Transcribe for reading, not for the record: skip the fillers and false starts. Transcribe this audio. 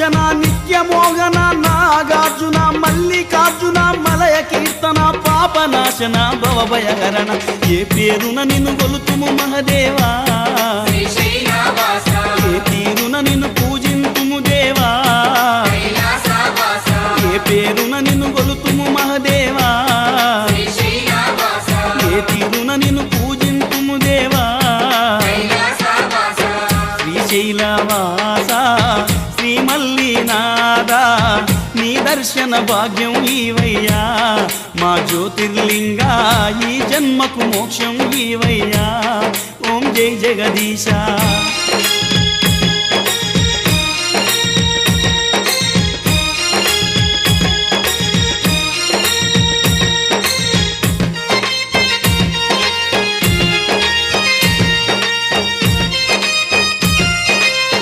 నాగభూషణ నిత్యమోహన నాగార్జున మల్లికార్జున మలయ కీర్తన పాపనాశన భవభయహరణ ఏ పేరున నిన్ను గొలుతుము మహదేవా ఏ తీరున నిన్ను పూజింతుము దేవా ఏ పేరున నిన్ను గొలుతుము మహదేవా ఏ తీరున నిన్ను పూజింతుము దేవా శ్రీశైలవాస శ్రీ మల్లినాథ నీ దర్శన భాగ్యం ఈవయ్యా మా జ్యోతిర్లింగ ఈ జన్మకు మోక్షం ఈవయ్యా ఓం జై జగదీశ